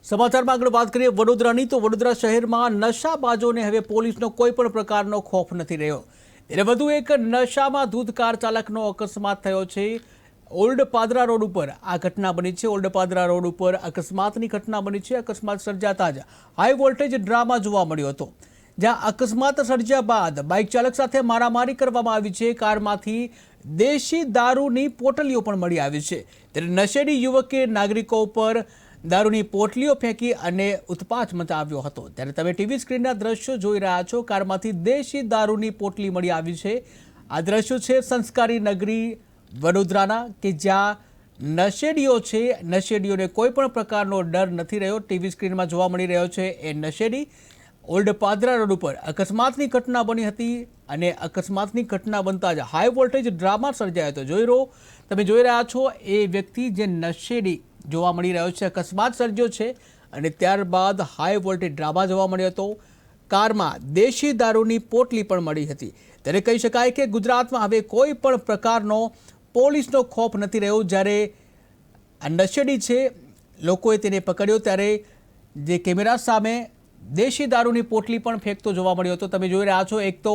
સમાચારમાં આગળ વાત કરીએ વડોદરાની તો વડોદરા શહેરમાં નશાબાજોને હવે પોલીસનો કોઈ પણ પ્રકારનો ખોફ નથી રહ્યો। એટલે વધુ એક નશામાં ધૂત કાર ચાલકનો અકસ્માત થયો છે। ઓલ્ડ પાદરા રોડ ઉપર આ ઘટના બની છે। ઓલ્ડ પાદરા રોડ ઉપર અકસ્માતની ઘટના બની છે। અકસ્માત સર્જાતા જ હાઈ વોલ્ટેજ ડ્રામા જોવા મળ્યો હતો, જ્યાં અકસ્માત સર્જ્યા બાદ બાઇક ચાલક સાથે મારામારી કરવામાં આવી છે। કારમાંથી દેશી દારૂની પોટલીઓ પણ મળી આવી છે। ત્યારે નશેડી યુવકે નાગરિકો પર દારૂની પોટલીઓ ફેંકી અને ઉત્પાત મચાવ્યો હતો। ત્યારે તમે ટીવી સ્ક્રીનના દ્રશ્યો જોઈ રહ્યા છો। કારમાંથી દેશી દારૂની પોટલી મળી આવી છે। આ દ્રશ્યો છે સંસ્કારી નગરી વડોદરાના, કે જ્યાં નશેડીઓ છે, નશેડીઓને કોઈ પણ પ્રકારનો ડર નથી રહ્યો। ટીવી સ્ક્રીનમાં જોવા મળી રહ્યો છે એ નશેડી ઓલ્ડ પાદરા રોડ ઉપર અકસ્માતની ઘટના બની હતી અને અકસ્માતની ઘટના બનતા જ હાઈ વોલ્ટેજ ડ્રામા સર્જાયો હતો। તમે જોઈ રહ્યા છો એ વ્યક્તિ જે નશેડી જોવા મળી રહ્યો છે, અકસ્માત સર્જ્યો છે અને ત્યારબાદ હાઈ વોલ્ટેજ ડ્રામા જોવા મળ્યો હતો। કારમાં દેશી દારૂની પોટલી પણ મળી હતી। ત્યારે કહી શકાય કે ગુજરાતમાં હવે કોઈ પણ પ્રકારનો પોલીસનો ખોફ નથી રહ્યો। જ્યારે આ નશેડી છે, લોકોએ તેને પકડ્યો ત્યારે જે કેમેરા સામે દેશી દારૂની પોટલી પણ ફેંકતો જોવા મળ્યો હતો। તમે જોઈ રહ્યા છો, એક તો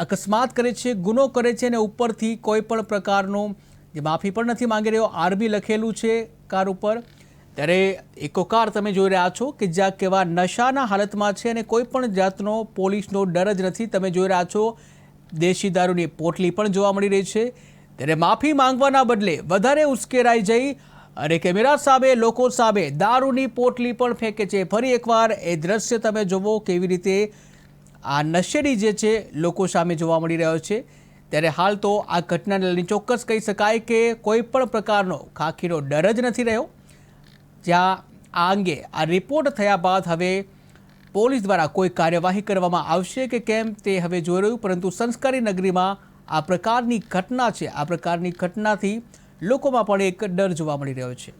અકસ્માત કરે છે, ગુનો કરે છે અને ઉપરથી કોઈ પણ પ્રકારનું જે માફી પણ નથી માંગી રહ્યો। આરબી લખેલું છે કાર ઉપર। ત્યારે એકો કાર તમે જોઈ રહ્યા છો કે જ્યાં કેવા નશાના હાલતમાં છે અને કોઈ પણ જાતનો પોલીસનો ડર જ નથી। તમે જોઈ રહ્યા છો દેશી દારૂની પોટલી પણ જોવા મળી રહી છે। ત્યારે માફી માંગવાના બદલે વધારે ઉશ્કેરાઈ જઈ અને કેમેરા સામે, લોકો સામે દારૂની પોટલી પણ ફેંકે છે। ફરી એકવાર એ દ્રશ્ય તમે જુઓ કેવી રીતે આ નશેડી જે છે લોકો સામે જોવા મળી રહ્યો છે। ત્યારે હાલ તો આ ઘટનાને લઈને ચોક્કસ કહી શકાય કે કોઈ પણ પ્રકારનો ખાખીનો ડર જ નથી રહ્યો। જ્યાં આ અંગે આ રિપોર્ટ થયા બાદ હવે પોલીસ દ્વારા કોઈ કાર્યવાહી કરવામાં આવશે કે કેમ તે હવે જોઈ રહ્યું। પરંતુ સંસ્કારી નગરીમાં આ પ્રકારની ઘટના છે, આ પ્રકારની ઘટનાથી લોકોમાં પણ એક ડર જોવા મળી રહ્યો છે।